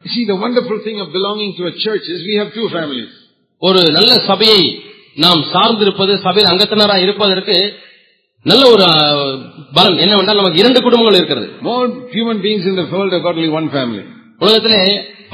See, the wonderful thing of belonging to a church is we have two families. ஒரு நல்ல சபையை நாம் சார்ந்திருப்பது, சபையில் அங்கத்தினராக இருப்பதற்கு நல்ல ஒரு பலம் என்னவென்றால் நமக்கு இரண்டு குடும்பங்கள் இருக்கிறது. More human beings in the world have got only one family. உலகத்திலே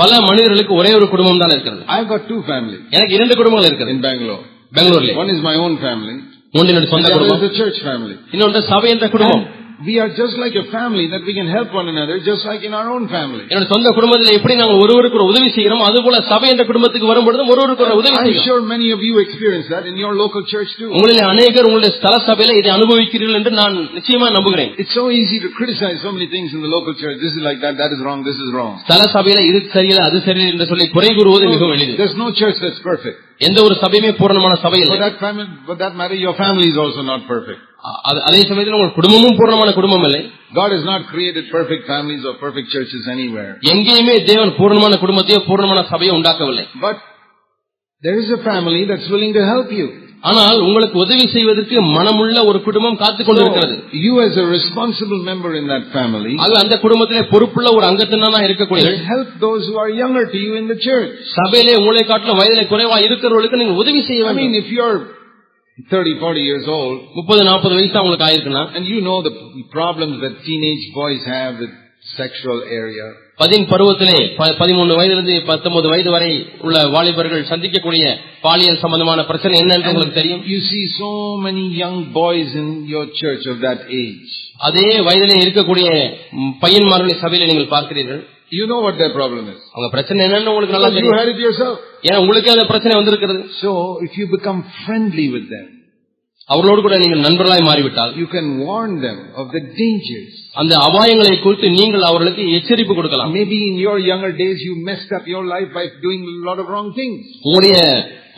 பல மனிதர்களுக்கு ஒரே ஒரு குடும்பம் தான் இருக்கிறது. I have got two families. எனக்கு இரண்டு குடும்பங்கள் இருக்கிறது. In Bangalore. பெங்களூர்ல. One is my own family. ஒன்று என்னுடைய சொந்த குடும்பம். The church family. இன்னொன்று சபை என்ற குடும்பம். We are just like a family that we can help one another, just like in our own family. என்னுடைய சொந்த குடும்பத்தில் எப்படி நாங்கள் ஒருவருக்கு ஒரு உதவி செய்கிறோம், அதுபோல சபை என்ற குடும்பத்துக்கு வரும்பொழுது ஒருவருக்கு ஒரு உதவி செய்கிறோம். I'm sure many of you experience that in your local church too. உங்களில் அநேகர் உங்களுடைய ஸ்தல சபையில இதை அனுபவிக்கிறீர்கள் என்று நான் நிச்சயமா நம்புகிறேன். It's so easy to criticize so many things in the local church. This is like that, that is wrong, this is wrong. ஸ்தல சபையில இது சரியில்லை, அது சரியில்லை என்று சொல்லி குறை கூறுவது மிகவும் எளிது. There's no church that's perfect. எந்த ஒரு சபையுமே பூரணமான சபை இல்லை. For that matter, your family is also not perfect. அதே சமயத்தில் உங்கள் குடும்பமும் பூரணமான குடும்பம் இல்லை. God has not created perfect families or perfect churches anywhere. எங்கேயுமே தேவன் பூரணமான குடும்பத்தையோ பூரணமான சபையோ உண்டாக்கவில்லை. But there is a family that's willing to help you. ஆனால் உங்களுக்கு உதவி செய்வதற்கு மனமுள்ள ஒரு குடும்பம் காத்துக் கொண்டிருக்கிறது. You as a responsible member in that family, அந்த குடும்பத்திலே பொறுப்புள்ள ஒரு அங்கத்தினராக இருக்கக்கூடிய, help those who are younger to you in the church. சபையிலே உங்களை காட்டிலும் வயதிலே குறைவா இருக்கிறவர்களுக்கு நீங்க உதவி செய்ய வேண்டும். I mean, if you're 30-40 years old, 30-40 வயசு உங்களுக்கு ஆயிருக்குன்னா, and you know the problems that teenage boys have with sexual area. 10 பருவத்திலே 13 வயதிலிருந்து 19 வயது வரை உள்ள வாலிபர்கள் சந்திக்கக்கூடிய பாலியல் சம்பந்தமான பிரச்சனை என்னன்னு உங்களுக்கு தெரியும். You see so many young boys in your church of that age. அதே வயதிலே இருக்கக்கூடிய பையன்மார்களை சபையில நீங்கள் பார்க்கிறீர்கள். You know what their problem is. அவங்க பிரச்சனை என்னன்னு உங்களுக்கு நல்லா தெரியும். You had it yourself. ஏன்னா உங்களுக்கு அந்த பிரச்சனை வந்திருக்கிறது. So if you become friendly with them, அவர்களோடு கூட நீங்கள் நண்பர்களாய் மாறிவிட்டால், you can warn them of the dangers. அந்த அபாயங்களை குறித்து நீங்கள் அவர்களுக்கு எச்சரிப்பு கொடுக்கலாம். Maybe in your younger days you messed up your life by doing a lot of wrong things. உங்களுடைய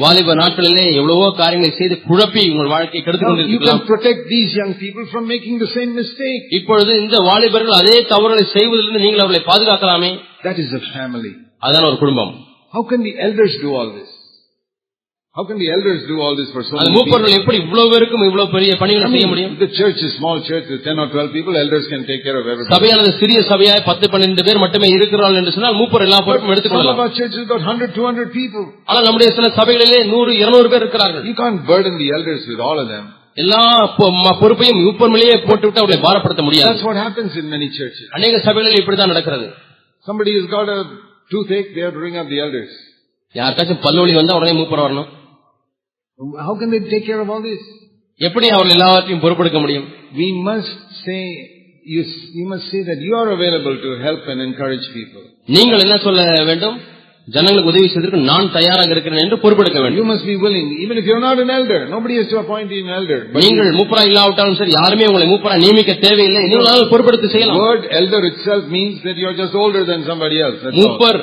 வாலிப நாட்களிலே எவ்வளவோ காரியங்களை செய்து குழப்பி உங்கள் வாழ்க்கையை கெடுத்துக் கொண்டிருக்கலாம். You can protect these young people from making the same mistake. இப்பொழுது இந்த வாலிபர்கள் அதே தவறுகளை செய்வதிலிருந்து நீங்கள் அவர்களை பாதுகாக்கலாமே. That is a family. அதான் ஒரு குடும்பம். How can the elders do all this? How can the elders do all this for so many people? மூப்பர்கள் எப்படி இவ்வளவு பேருக்கும் இவ்வளவு பெரிய பணிகளை செய்ய முடியும்? The church is small church with 10 or 12 people, elders can take care of everything. சபையானது சிறிய சபையாய் 10-12 பேர் மட்டுமே இருக்கிறார்கள் என்று சொன்னால் மூப்பர் எல்லா பொறுப்பும் எடுத்துக்கொள்ளலாம். Some of our churches got 100-200 people. ஆனால் நம்முடைய சில சபைகளிலே 100-200 பேர் இருக்கிறார்கள். You can't burden the elders with all of them. எல்லா பொறுப்பையும் மூப்பர் மேலேயே போட்டுவிட்டு அவர்களை பாரப்படுத்த முடியாது. That's what happens in many churches. அநேக சபைகளில் இப்படிதான் நடக்கிறது. Somebody has got a toothache, they have to ring up the elders. யாருக்காச்சும் பல்வலி வந்தா உடனே மூப்பர் வரணும். How can they take care of all this? எப்படி அவர்கள் எல்லாவற்றையும் பொறுப்பெடுக்க முடியும்? We must say, you must say that you are available to help and encourage people. நீங்கள் என்ன சொல்ல வேண்டும்? ஜனங்களுக்கு உதவி செய்வதற்கு நான் தயாராக இருக்கிறேன் என்று பொறுப்பெடுக்க வேண்டும். You must be willing, even if you are not an elder. Nobody has to appoint you an elder. நீங்கள் மூப்பரா இல்லாவிட்டாலும் சரி, யாருமே உங்களை மூப்பரா நியமிக்க தேவையில்லை. நீங்களால் பொறுப்பெடுத்து செய்யலாம். The word elder itself means that you are just older than somebody else. Moopar,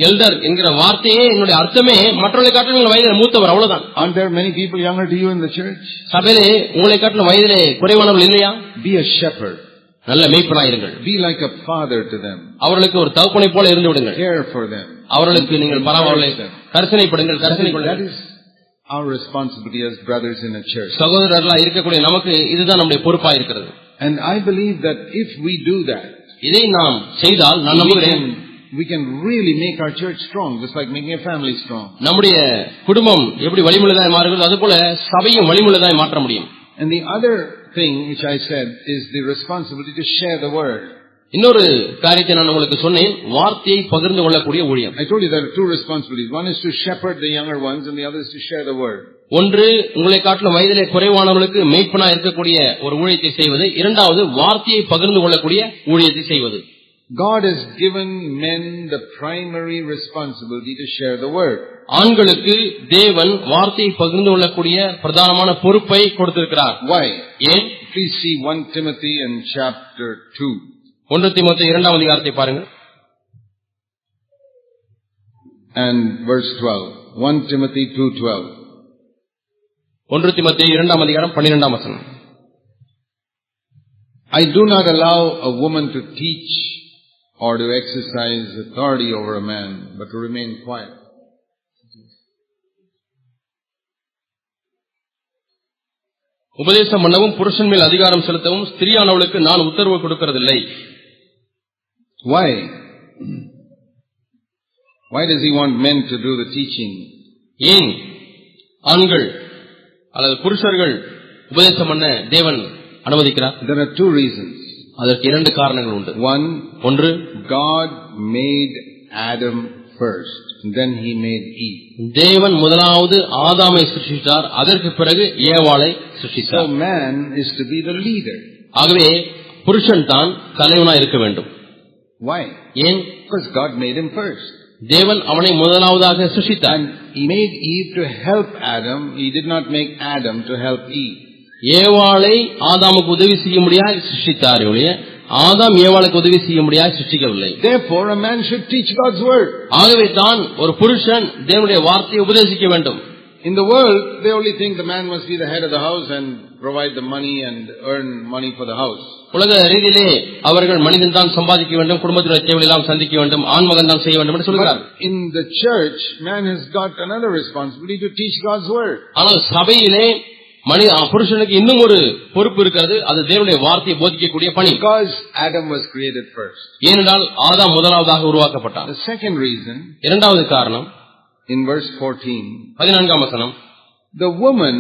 elder என்கிற வார்த்தையே என்னுடைய அர்த்தமே மற்றவர்களை காட்டிலும் நீங்கள் வயதிலே மூத்தவர், அவ்வளவுதான். Aren't there many people younger to you in the church? சபையிலே உங்களை காட்டிலும் வயதிலே குறைவானவர்கள் இல்லையா? Be a shepherd. நல்ல மேய்ப்பனாயிருங்கள். Be like a father to them. அவர்களுக்கு ஒரு தகப்பனை போல இருந்து விடுங்கள். Care for them. அவர்களுக்கு நீங்கள் பராமரிக்க கரிசனைப்படுங்கள். That is our responsibility as brothers in a church. சகோதரர்களாக இருக்கக்கூடிய நமக்கு இதுதான் நம்முடைய பொறுப்பா இருக்கிறது. And I believe that if we do that, இதை நாம் செய்தால் நான் நம்புகிறேன், we can really make our church strong, just like making a family strong. நம்முடைய குடும்பம் எப்படி வலிமையுள்ளதாய் மாறுகிறது, அதுபோல சபையும் வலிமையுள்ளதாய் மாற்ற முடியும். And the other thing which I said is the responsibility to share the word. இன்னொரு காரியத்தை நான் உங்களுக்கு சொன்னேன், வார்த்தையை பகிர்ந்து கொள்ளக்கூடிய ஊழியம். I told you there are two responsibilities. One is to shepherd the younger ones and the other is to share the word. ஒன்று உங்களை காட்டிலும் வயதிலே குறைவானவர்களுக்கு மேய்ப்பனா இருக்கக்கூடிய ஒரு ஊழியத்தை செய்வது, இரண்டாவது வார்த்தையை பகிர்ந்து கொள்ளக்கூடிய ஊழியத்தை செய்வது. God has given men the primary responsibility to share the word. ஆண்களுக்கு தேவன் வார்த்தையை பகிர்ந்து கொள்ளக்கூடிய பிரதானமான பொறுப்பை கொடுத்திருக்கிறார். Why? ஏன்? Please see 1 Timothy in chapter 2. 1 தீமோத்தேயு 2ஆம் அதிகாரத்தை பாருங்கள். And verse 12. 1 Timothy 2:12. 1 தீமோத்தேயு 2ஆம் அதிகாரம் 12ஆம் வசனம். I do not allow a woman to teach or to exercise authority over a man, but to remain quiet. உபதேசம் பண்ணவும் புருஷன் மேல் அதிகாரம் செலுத்தவும் ஸ்திரியானவளுக்கு நான் உத்தரவு கொடுக்கிறதில்லை. Why? Why does he want men to do the teaching? ஏன் ஆண்கள் அல்லது புருஷர்கள் உபதேசம் பண்ண தேவன் அனுமதிக்கிறார்? There are two reasons. அதற்கு இரண்டு காரணங்கள் உண்டு. ஒன்று, God made Adam first, and then he made Eve. தேவன் முதலாவது ஆதாமை சிருஷ்டித்தார், அதற்கு பிறகு ஏவாளை சிருஷ்டித்தார். So man is to be the leader. ஆகவே புருஷன் தான் தலைவனாய் இருக்க வேண்டும். Why? ஏன்? Because God made him first. தேவன் அவனை முதலாவதாக சிருஷ்டித்தார். And he made Eve to help Adam. He did not make Adam to help Eve. ஏவாளை ஆதாமுக்கு உதவி செய்ய முடியாது சிருஷ்டித்தார் ஒழிய ஆதாம் ஏவாளுக்கு உதவி செய்ய முடியாது சிருஷ்டிக்கவில்லை. Therefore a man should teach God's word. ஆகவே தான் ஒரு புருஷன் தேவனுடைய வார்த்தையை உபதேசிக்க வேண்டும். In the world they only think the man must be the head of the house and provide the money and earn money for the house. உலக ரீதியிலே அவர்கள் மனிதன் தான் சம்பாதிக்க வேண்டும், குடும்பத்தினுடைய தேவைகளை எல்லாம் சந்திக்க வேண்டும், ஆண்மகன் தான் செய்ய வேண்டும் என்று சொல்கிறார். In the church man has got another responsibility to teach God's word. ஆனால் சபையிலே புருஷனுக்கு இன்னும் ஒரு பொறுப்பு இருக்கிறது, அது தேவனுடைய வார்த்தையை போதிக்கக்கூடிய பணி. Because Adam was created first. ஏனென்றால் ஆதாம் முதலாவதாக உருவாக்கப்பட்டார். The second reason, இரண்டாவது காரணம், in verse 14, 14ஆம் வசனம், the woman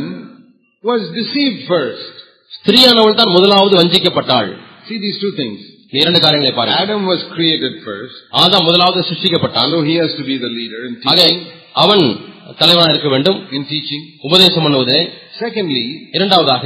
was deceived first. ஸ்திரீயானவள் தான் முதலாவது வஞ்சிக்கப்பட்டாள். See these two things. இரண்டு காரியங்களை பாருங்கள். Adam was created first. ஆதாம் முதலாவது சிருஷ்டிக்கப்பட்டான். So he has to be the leader in teaching. அவன் தலைவனாக இருக்க வேண்டும் in teaching. உபதேசம் பண்ணுவதே. Secondly, இரண்டாவதாக,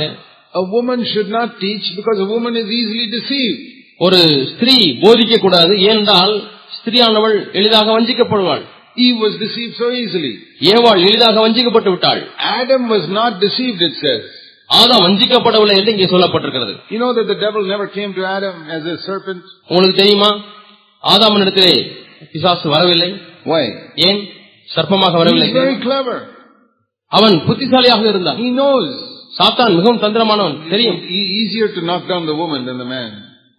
a woman should not teach because a woman is easily deceived. ஒரு ஸ்திரீ போதிக்க கூடாது, ஏனென்றால் ஸ்திரீயானவள் எளிதாக வஞ்சிக்கப்படுவாள். Eve was deceived so easily. ஏவாள் எளிதாக வஞ்சிக்கப்பட்டு விட்டாள். Adam was not deceived, it says. ஆதாம் வஞ்சிக்கப்படவில்லை என்று இங்கே சொல்லப்பட்டிருக்கிறது. You know that the devil never came to Adam as a serpent? உங்களுக்கு தெரியுமா, ஆதாமினிடத்திலே பிசாசு வரவில்லை. Why? ஏன் சர்ப்பமாக வரவில்லை? He is very clever. அவன் புத்திசாலியாக இருந்தான். He knows. சாத்தான் மிகவும் தந்திரமானவன், தெரியும். Easier to knock down the woman than the man.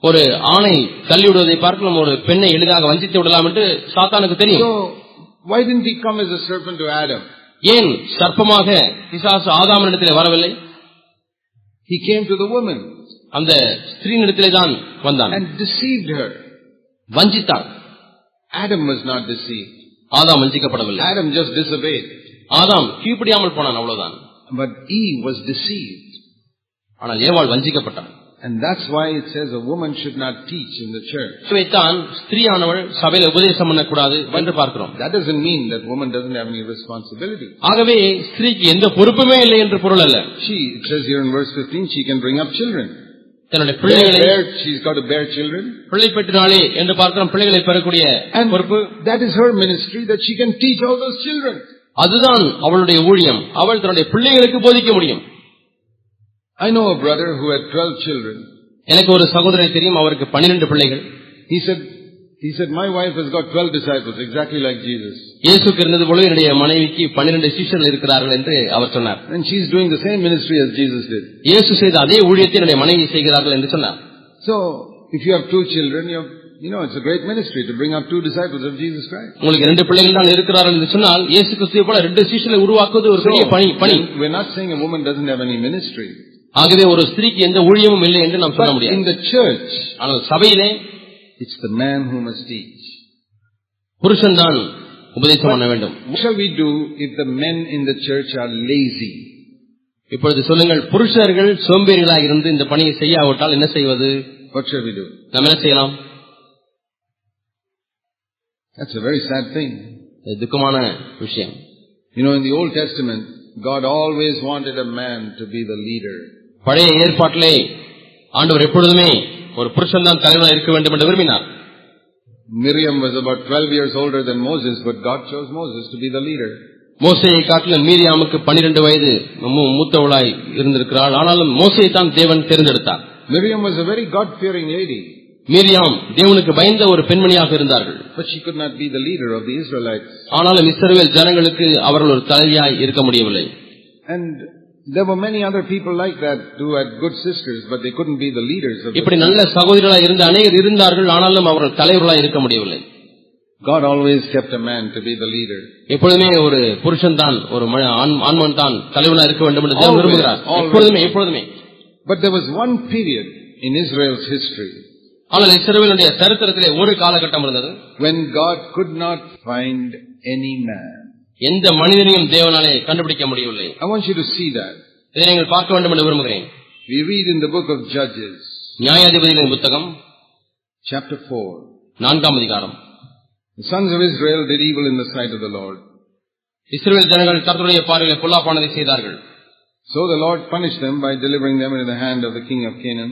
ஒரு ஆணை தள்ளிவிடுவதை பார்க்கலாம் ஒரு பெண்ணை எளிதாக வஞ்சித்து விடலாம் என்று சாத்தானுக்கு தெரியும். So why didn't he come as a serpent to Adam? ஏன் சர்ப்பமாக பிசாசு ஆதாமினிடத்திலே வரவில்லை? He came to the woman. அந்த ஸ்திரீனிடத்திலே தான் வந்தான். And deceived her. வஞ்சித்தான். Adam was not deceived. Adam வஞ்சிக்கப்படவில்லை. Adam just disobeyed. ஆதாம் கீழ்ப்படியாமல் போனான், அவ்வளவுதான். But Eve was deceived. ஆனால் ஏவாள் வஞ்சிக்கப்பட்டான். And that's why it says a woman should not teach in the church. இவைதான் ஸ்திரீயானவள் சபையில உபதேசம் பண்ணக்கூடாது என்று பார்க்கிறோம். That doesn't mean that woman doesn't have any responsibility. ஆகவே ஸ்திரீக்கு எந்த பொறுப்புமே இல்லை என்று பொருள் அல்ல. It says here in verse 15, she can bring up children. தன்னுடைய பிள்ளைகளை she's got to bear children. பிள்ளை பெற்றாளே என்று பார்க்கிறோம், பிள்ளைகளை பெறக்கூடிய பொறுப்பு. That is her ministry, that she can teach all those children. அதுதான் அவளுடைய ஊழியம். அவள் தன்னுடைய பிள்ளைகளுக்கு போதிக்க முடியும். I know a brother who had 12 children. எனக்கு ஒரு சகோதரரை தெரியும், அவருக்கு 12 பிள்ளைகள். He said my wife has got 12 disciples exactly like Jesus. இயேசுக்கு இருந்தது போல என்னுடைய மனைவிக்கு 12 சீஷர்கள் இருக்கிறார்கள் என்று அவர் சொன்னார். And she is doing the same ministry as Jesus did. இயேசு செய்த அதே ஊழியத்தை என்னுடைய மனைவி செய்கிறார்கள் என்று சொன்னார். So if you have 2 children, you know it's a great ministry to bring up 2 disciples of Jesus Christ. உங்களுக்கு 2 பிள்ளைகள் தான் இருக்கிறார்கள் என்று சொன்னால் இயேசு கிறிஸ்துவை போல 2 சீஷர்களை உருவாக்குவது ஒரு பெரிய பணி. We're not saying a woman doesn't have any ministry. ஆகவே ஒரு ஸ்திரீக்கு எந்த ஊழியமும் இல்லை என்று நாம் சொல்ல முடியாது. In the church, ஆனால் சபையிலே it's the man who must teach. புருஷன் தான் உபதேசம் பண்ண வேண்டும். What shall we do if the men in the church are lazy? இப்பொழுது சொல்லுங்கள், புருஷர்கள் சோம்பேறிகளாக இருந்து இந்த பணியை செய்யாவிட்டால் என்ன செய்வது? What shall we do? நாம் என்ன செய்யலாம்? That's a very sad thing. துக்கமான விஷயம். You know, in the Old Testament, God always wanted a man to be the leader. பழைய ஏற்பாட்டிலே ஆண்டவர் எப்பொழுதுமே ஒரு புருஷன் தான் தலைவனாக இருக்க வேண்டும் என்று விரும்பினார். Miriam was about 12 years older than Moses, but God chose Moses to be the leader. மோசேயை காட்டிலும் மீரியாமுக்கு 12 வயது மூத்தவளாய் இருந்திருக்கிறாள். ஆனாலும் மோசேயை தான் தேவன் தேர்ந்தெடுத்தார். Miriam was a very God-fearing lady. Miriam தேவனுக்கு பயந்த ஒரு பெண்மணியாக இருந்தார்கள். But she could not be the leader of the Israelites. ஆனாலும் இஸ்ரவேல் ஜனங்களுக்கு அவர்கள் ஒரு தலைவியாய் இருக்க முடியவில்லை. And there were many other people like that who had good sisters, but they couldn't be the leaders of. இப்படி நல்ல சகோதரர்களாய் இருந்த அநேகர் இருந்தார்கள், ஆனாலும் அவர்கள் தலைவர்களாய் இருக்க முடியவில்லை. God always kept a man to be the leader. எப்பொழுதுமே ஒரு புருஷன் தான், ஒரு ஆண்மன் தான் தலைவனாக இருக்க வேண்டும் என்று தேவன் விரும்புகிறார். எப்பொழுதுமே. But there was one period in Israel's history. ஆனால் இஸ்ரவேலுடைய சரித்திரத்திலே ஒரு காலகட்டம் இருந்தது when God could not find any man. எந்த மனிதனையும் தேவனாலே கண்டுபிடிக்க முடியவில்லை. I want you to see that. இதை நீங்கள் பார்க்க வேண்டும் என்று விரும்புகிறேன். We read in the book of Judges, நியாயாதிபதிகளின் புத்தகம் chapter 4. 4ஆம் அதிகாரம். The sons of Israel did evil in the sight of the Lord. இஸ்ரவேல் ஜனங்கள் கர்த்தருடைய பார்வையிலே பொல்லாப்பானதை செய்தார்கள். So the Lord punished them by delivering them into the hand of the king of Canaan.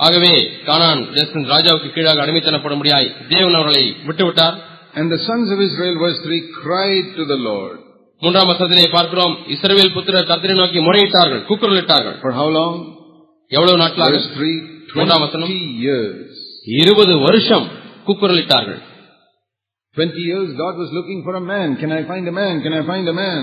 ஆகவே கானான் தேசத்தின் ராஜாவுக்கு கீழாக அடிமைத்தனப்படும்படியாய் தேவன் அவர்களை விட்டுவிட்டார். And the sons of Israel, verse 3, cried to the Lord. 3ஆம் வசனத்திலே பார்க்கிறோம், இஸ்ரவேல் புத்திரர் கர்த்தரை நோக்கி முறையிட்டார்கள், கூக்குரலிட்டார்கள். For how long? எவ்வளவு நாட்களாக? Verse 3, 20 years. 20 வருஷம் கூக்குரலிட்டார்கள். 20 years God was looking for a man. Can I find a man? Can I find a man?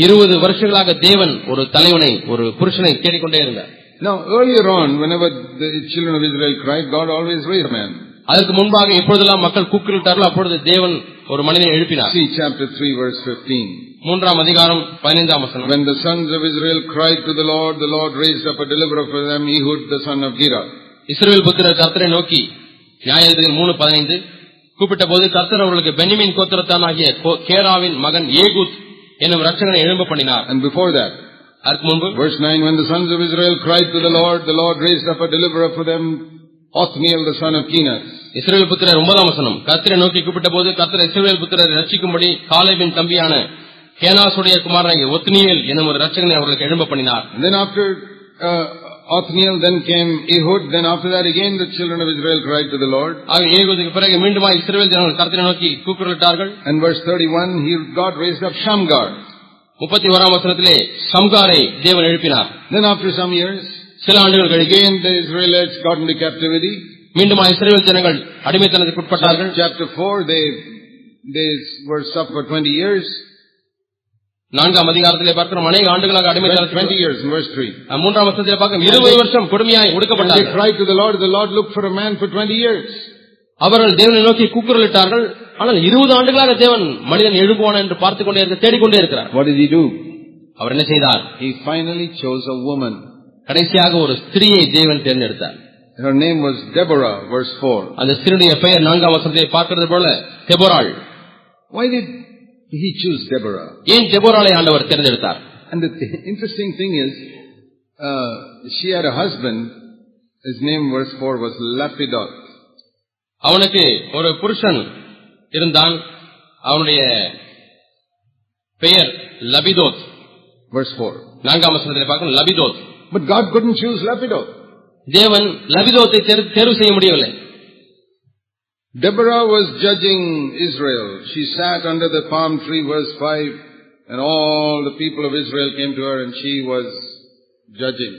20 வருஷங்களாக தேவன் ஒரு தலைவனை, ஒரு புருஷனை தேடிக்கொண்டே இருந்தார். Now earlier on, whenever the children of Israel cried, God always raised a man. அதற்கு முன்பாக எப்பொழுதெல்லாம் மக்கள் கூக்குரலிட்டார்களோ அப்பொழுது தேவன் ஒரு மனிதனை எழுப்பினார். See chapter 3 verse 15. 3ஆம் அதிகாரம் 15ஆம் வசனம். When the sons of Israel cried to the Lord raised up a deliverer for them, Ehud the son of Gera. இஸ்ரவேல் புத்திரர் கர்த்தரை நோக்கி நியாயாதிபதிகள் 3:15 கூப்பிட்ட போது கர்த்தர் அவர்களுக்கு பென்யமீன் கோத்திரத்தானாகிய கேராவின் மகன் ஏகூத் என்னும் இரட்சகனை எழும்ப பண்ணினார். And before that, அதற்கு முன்பு verse 9, when the sons of Israel cried to the Lord raised up a deliverer for them, Othniel the son of Kenaz. இஸ்ரவேல் புத்திரர் 9ஆம் வசனம். கர்த்தரை நோக்கி கூப்பிட்ட போது கர்த்தர் இஸ்ரவேல் புத்திரரை ரட்சிக்கும்படி காலேபின் தம்பியான கேனாசுடைய குமாரனாகிய ஒத்னியேல் என்னும் ஒரு இரட்சகனை அவர்களுக்கு எழும்ப பண்ணினார். And then after Othniel, then came Ehud. Then after that again the children of Israel cried to the Lord. ஆக ஏகூதுக்கு பிறகு மீண்டும் இஸ்ரவேல் ஜனங்கள் கர்த்தரை நோக்கி கூக்குரலிட்டார்கள். And verse 31, God raised up Shamgar. 31ஆம் வசனத்திலே சம்காரை தேவன் எழுப்பினார். Then after some years, சில ஆண்டுகள் கழித்து again the Israelites got into captivity. மீண்டும் இஸ்ரவேல் ஜனங்கள் அடிமைத்தனத்துக்கு உட்பட்டார்கள். Chapter 4, they were stuck for 20 years. 4ஆம் அதிகாரத்திலே பார்க்கிறோம், அநேக ஆண்டுகளாக அடிமைத்தனத்தில் 20 years in verse 3. 3ஆம் வசனத்திலே பார்க்கிறோம், 20 வருஷம் கொடுமையாய் ஒடுக்கப்பட்டார்கள். They cried to the Lord looked for a man for 20 years. அவர்கள் தேவனை நோக்கி கூக்குரலிட்டார்கள். ஆனால் 20 ஆண்டுகளாக தேவன் மனிதன் எழுப்புவான் என்று பார்த்துக் கொண்டே இருக்க தேடிக்கொண்டே இருக்கிறார். What did he do? அவர் என்ன செய்தார்? He finally chose a woman. கடைசியாக ஒரு ஸ்திரியை தேவன் தேர்ந்தெடுத்தார். Her name was Deborah, verse 4. அந்த ஸ்திரியுடைய பெயர் 4ஆம் வசனத்திலே பார்க்கிறது போல தெபோராள். Why did he choose Deborah? ஏன் தெபோராளை ஆண்டவர் தேர்ந்தெடுத்தார்? And the interesting thing is, she had a husband. His name, verse 4, was Lapidoth. அவனுக்கு ஒரு புருஷன் இருந்தான். அவனுடைய பெயர் லபிதோத். Verse 4. 4ஆம் வசனத்திலே பார்க்கிறோம், லபிதோத். But God couldn't choose Lapidoth. தேவன் லபிதோத்தை தேர்வு செய்ய முடியவில்லை. Deborah was judging Israel. She sat under the palm tree, verse 5, and all the people of Israel came to her and she was judging.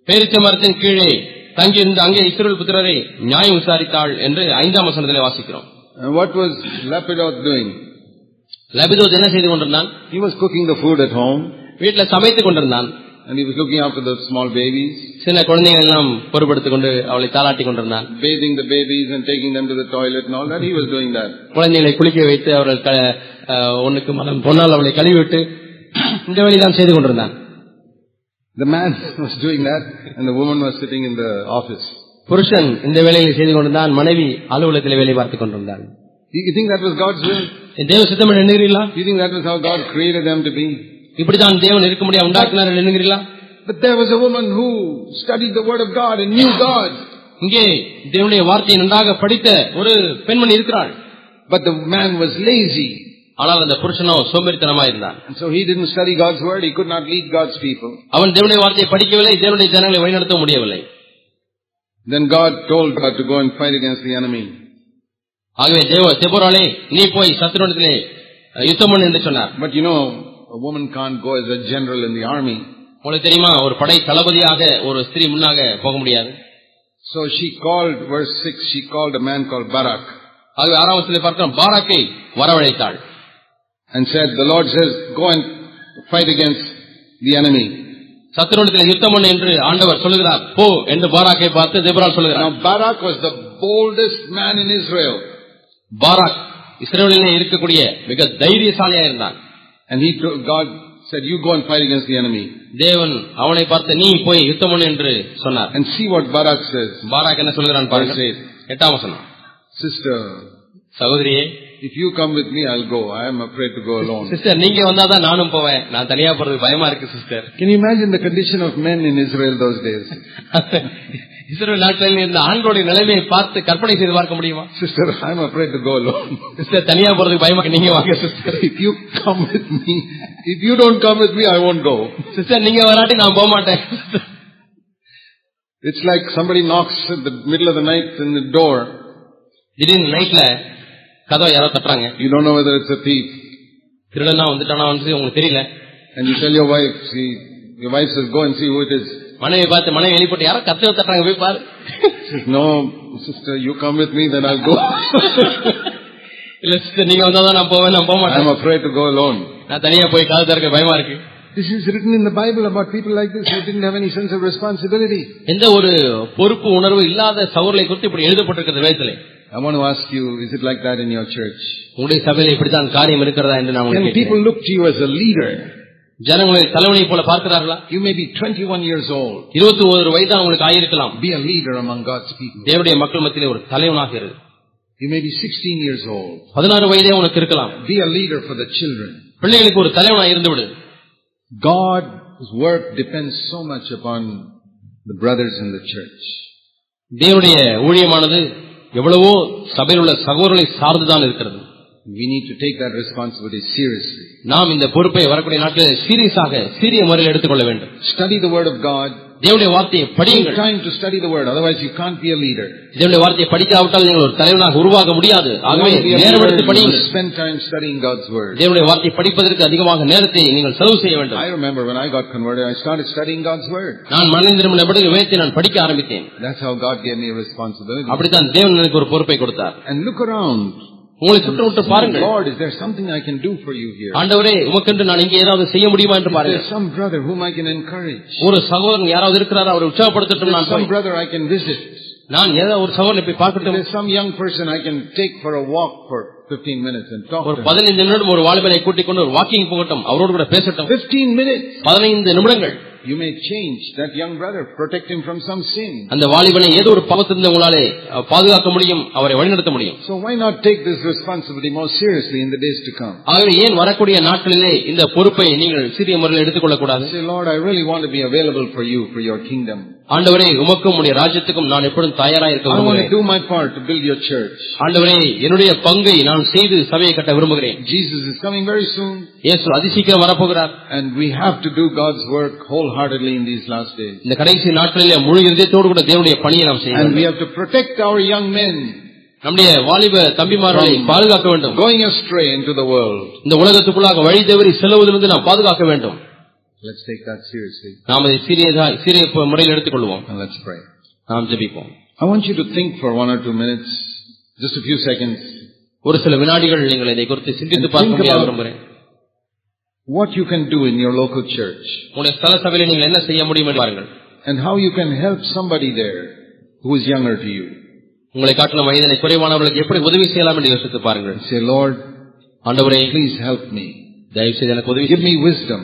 பேரீச்ச மரத்தின் கீழே தங்கியிருந்த அங்கே இஸ்ரவேல் புத்திரரை நியாயம் விசாரித்தாள் என்று 5ஆம் வசனத்திலே வாசிக்கிறோம். And what was Lapidoth doing? லபிதோத் என்ன செய்து கொண்டிருந்தான்? He was cooking the food at home. வீட்டில் சமைத்துக் கொண்டிருந்தான். And he was looking after the small babies. சின்ன குழந்தைகள் எல்லாம் பொறுப்படுத்திக் கொண்டு அவளை தாளாட்டி கொண்டிருந்தான். Bathing the babies and taking them to the toilet and all that. He was doing that. குழந்தைகளை குளிக்க வைத்து அவர்கள் ஒன்னுக்கு மனம் பொன்னால் அவளை கழுவிவிட்டு இந்த வேலையெல்லாம் செய்து கொண்டிருந்தான். The man was doing that and the woman was sitting in the office. புருஷன் இந்த வேலையை செய்து கொண்டிருந்தான், மனைவி அலுவலகத்தில் வேலை பார்த்துக் கொண்டிருந்தான். You think that was God's will? தேவ சித்தம் என்று எண்ணுகிறீர்களா? You think that was how God created them to be? இப்படித்தான் தேவன் இருக்க முடியாது உண்டாக்கினார் என்று எண்ணுகிறீர்களா? But there was a woman who studied the word of God and knew God. இங்கே தேவனுடைய வார்த்தையை நன்றாக படித்த ஒரு பெண்மணி இருக்கிறாள். But the man was lazy. ஆனால் அந்த புருஷனோ சோம்பேறித்தனமா இருந்தான். And so he didn't study God's word. He could not lead God's people. அவன் தேவனுடைய வார்த்தையை படிக்கவில்லை, தேவனுடைய ஜனங்களை வழிநடத்த முடியவில்லை. Then God told her to go and fight against the enemy. ஆகவே தெபோராளே நீ போய் சத்துருவிடத்திலே யுத்தம் பண்ணு என்று சொன்னார். But you know, a woman can't go as a general in the army. உங்களுக்கு தெரியுமா, ஒரு படை தளபதியாக ஒரு ஸ்திரீ முன்னாக போக முடியாது. So she called, verse 6, she called a man called Barak. ஆகவே 6ஆம் வசனத்திலே பார்க்கிறோம், பாராக்கை வரவழைத்தாள். And said, the Lord says, go and fight against the enemy. சத்துருவிடத்திலே யுத்தம் பண்ணு என்று ஆண்டவர் சொல்லுகிறார், போ என்று பாராக்கை பார்த்து தெபோராள் சொல்லுகிறார். Now Barak was the boldest man in Israel. Barak இஸ்ரவேலிலே இருக்கக்கூடிய மிக தைரியசாலியா இருந்தான். And God said, you go and fight against the enemy. தேவன் அவனை பார்த்து நீ போய் யுத்தம் பண்ணு என்று சொன்னார். And see what Barak says. Barak என்ன சொல்கிறான் பாருங்க. 8ஆம் வசனம். Sister, சகோதரியே, if you come with me, I'll go. I am afraid to go alone. Sister நீங்க வந்தாதான் நானும் போவேன். நான் தனியா போறதுக்கு பயமா இருக்கு sister. Can you imagine the condition of men in Israel those days? இஸ்ரவேல் நாட்டில் இருந்த ஆண்களுடைய நிலைமையை பார்த்து கற்பனை செய்து பார்க்க முடியுமா? Sister, I am afraid to go alone. Sister தனியா போறதுக்கு பயமா நீங்க வாங்க sister. If you come with me, if you don't come with me, I won't go. Sister நீங்க வராட்டி நான் போக மாட்டேன். It's like somebody knocks at the middle of the night in the door. திடீர்னு நைட்ல கதவை யாரோ தட்டுறாங்க. You don't know whether it's a thief. திருடனா வந்துட்டானா வந்து உங்களுக்கு தெரியல. And you tell your wife, your wife says, go and see who it is. மனைவி பார்த்து மனைவி வெளிப்பட்டு யாரோ கதவை தட்டுறாங்க போய் பாரு. Says, no, sister, you come with me, then I'll go. இல்ல சிஸ்டர் நீங்க வந்தாதான் நான் போவேன், நான் போக மாட்டேன். I'm afraid to go alone. நான் தனியா போய் கதவை திறக்க பயமா இருக்கு. This is written in the Bible about people like this who didn't have any sense of responsibility. எந்த ஒரு பொறுப்பு உணர்வு இல்லாத சகோதரரை குறித்து இப்படி எழுதப்பட்டிருக்கிறது வேதத்திலே. I want to ask you, is it like that in your church? உங்களுடைய சபையில் இப்படித்தான் காரியம் இருக்கிறதா என்று நான் உங்களுக்கு Can people look to you as a leader? ஜனங்களை தலைவனை போல பார்க்கிறார்களா? You may be 21 years old. 21 வயது உங்களுக்கு ஆயிருக்கலாம். Be a leader among God's people. தேவனுடைய மக்கள் மத்தியிலே ஒரு தலைவனாக இரு. You may be 16 years old. 16 வயதே உனக்கு இருக்கலாம். Be a leader for the children. பிள்ளைகளுக்கு ஒரு தலைவனாக இருந்து விடு. God's work depends so much upon the brothers in the church. தேவனுடைய ஊழியமானது எவ்வளவோ சபையில் உள்ள சகோதரர்களை சார்ந்துதான் இருக்கிறது. We need to take that responsibility seriously. நாம் இந்த பொறுப்பை வரக்கூடிய நாட்களில் சீரிய முறையில் எடுத்துக்கொள்ள வேண்டும். Study the word of God. தேவனுடைய வார்த்தையை படியுங்கள். Take time to study the word, otherwise you can't be a leader. தேவனுடைய வார்த்தையை படிக்காவிட்டால் நீங்கள் ஒரு தலைவனாக உருவாக முடியாது. ஆகவே நேரம் எடுத்து படியுங்கள். Spend time studying God's word. தேவனுடைய வார்த்தையை படிப்பதற்கு அதிகமாக நேரத்தை நீங்கள் செலவு செய்ய வேண்டும். I remember when I got converted, I started studying God's word. நான் மனம் திரும்பின பிறகு வேதத்தை நான் படிக்க ஆரம்பித்தேன். That's how God gave me a responsibility. அப்படித்தான் தேவன் எனக்கு ஒரு பொறுப்பை கொடுத்தார். And look around. உங்களை சுற்று பாருங்கள். Lord, is there something I can do for you here? ஆண்டவரே, உமக்கென்று நான் இங்கே ஏதாவது செய்ய முடியுமா என்று பாருங்கள். Is there some brother whom I can encourage? ஒரு சகோதரன் யாராவது இருக்கிறாரா, அவரை உற்சாகப்படுத்தட்டும். நான் some brother I can visit. நான் ஏதாவது ஒரு சகோதரனை போய் பார்க்கட்டும். There's some young person I can take for a walk for 15 minutes and talk to him. 15 நிமிடம் ஒரு வாலிபனை கூட்டிக் கொண்டு ஒரு வாக்கிங் போகட்டும், அவரோடு கூட பேசட்டும். 15 minutes. 15 நிமிடங்கள். You may change that young brother, protect him from some sin. அந்த வாலிபனை ஏதோ ஒரு பாவத்திலிருந்து உங்களாலே பாதுகாக்க முடியும், அவரை வழிநடத்த முடியும். So why not take this responsibility more seriously in the days to come? ஆகவே ஏன் வரக்கூடிய நாட்களிலே இந்த பொறுப்பை நீங்கள் சீரிய முறையில் எடுத்துக்கொள்ள கூடாது? Say, Lord, I really want to be available for you, for your kingdom. ஆண்டவரே, உமக்கும் உம்முடைய ராஜ்யத்துக்கும் நான் எப்பொழுதும் தயாராக இருக்க விரும்புகிறேன். I want to do my part to build your church. ஆண்டவரே, என்னுடைய பங்கை நான் செய்து சபையை கட்ட விரும்புகிறேன். Jesus is coming very soon. இயேசு அதிசீக்கிரம் வரப்போகிறார். And we have to do God's work wholeheartedly in these last days. இந்த கடைசி நாட்களிலே முழு இதயத்தோடு கூட தேவனுடைய பணியை நாம் செய்ய வேண்டும். And we have to protect our young men. நம்முடைய வாலிப தம்பிமார்களை பாதுகாக்க வேண்டும். Going astray into the world. இந்த உலகத்துக்குள்ளாக வழி தவறி செல்வதிலிருந்து நாம் பாதுகாக்க வேண்டும். Let's take that seriously. நாம் அதை சீரிய முறையில் எடுத்துக்கொள்வோம். And let's pray. நாம் ஜெபிப்போம். I want you to think for 1 or 2 minutes, just a few seconds. ஒரு சில வினாடிகள் நீங்கள் இதை குறித்து சிந்தித்து பார்க்க விரும்புகிறேன். What you can do in your local church. உங்களுடைய ஸ்தல சபையில் நீங்கள் என்ன செய்ய முடியும் என்று பாருங்கள். And how you can help somebody there who is younger to you. உங்களை காட்டிலும் வயதிலே குறைவானவர்களுக்கு எப்படி உதவி செய்யலாம் என்று யோசித்து பாருங்கள். Say, Lord, ஆண்டவரே, please help me. தயவு செய்து எனக்கு உதவி Give me wisdom.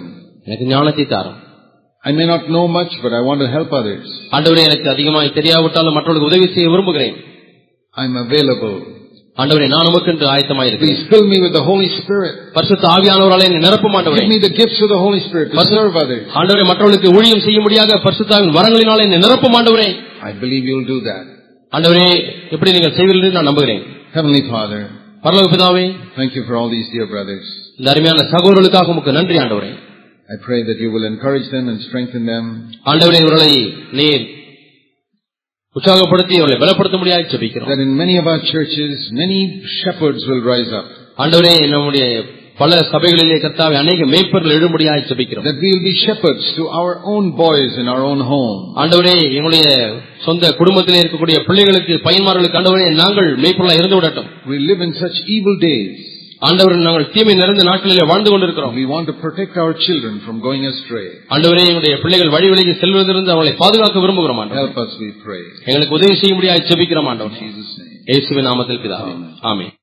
எனக்கு ஞானத்தை தாரும். I may not know much, but I want to help others. ஆண்டவரே, எனக்கு அதிகமாக தெரியாவிட்டாலும் மற்றவர்களுக்கு உதவி செய்ய விரும்புகிறேன். I'm available. ஆண்டவரே, நான் உமக்கென்று ஆயத்தமாக இருக்கிறேன். Please fill me with the Holy Spirit. பரிசுத்த ஆவியானவராலே என்னை நிரப்பும் ஆண்டவரே. Give me the gifts of the Holy Spirit to serve others. ஆண்டவரே, மற்றவர்களுக்கு ஊழியம் செய்ய முடியாத பரிசுத்த ஆவியின் வரங்களினாலே என்னை நிரப்பும் ஆண்டவரே. I believe you'll do that. ஆண்டவரே, எப்படி நீங்கள் செய்வீர்கள் என்று நான் நம்புகிறேன். Heavenly Father, பரலோக பிதாவே, thank you for all these dear brothers. இந்த அருமையான சகோதரர்களுக்காக உமக்கு நன்றி ஆண்டவரே. I pray that you will encourage them and strengthen them. ஆண்டவரே, இவர்களை நீர் உற்சாகப்படுத்தி அவர்களை பலப்படுத்த முடியாது ஜெபிக்கிறோம். That in many of our churches, many shepherds will rise up. ஆண்டவரே, நம்முடைய பல சபைகளிலே கர்த்தாவே அநேக மேய்ப்பர்கள் எழும்படியாக ஜெபிக்கிறோம். That we will be shepherds to our own boys in our own home. ஆண்டவரே, எங்களுடைய சொந்த குடும்பத்திலே இருக்கக்கூடிய பிள்ளைகளுக்கு பையன்மார்களுக்கு ஆண்டவரே நாங்கள் மேய்ப்பர்களாக இருந்து விடட்டும். We live in such evil days. ஆண்டவரே, நாங்கள் தீமை நிறைந்த நாட்களிலே வாழ்ந்து கொண்டிருக்கிறோம். We want to protect our children from going astray. ஆண்டவரே, எங்களுடைய பிள்ளைகள் வழி விலகி செல்வதிலிருந்து அவர்களை பாதுகாக்க விரும்புகிறோம் ஆண்டவரே. Help us, we pray. எங்களுக்கு உதவி செய்ய முடியாது ஜெபிக்கிறோம் ஆண்டவரே. In Jesus' name. இயேசுவின் நாமத்தில் பிதாவே. ஆமென்.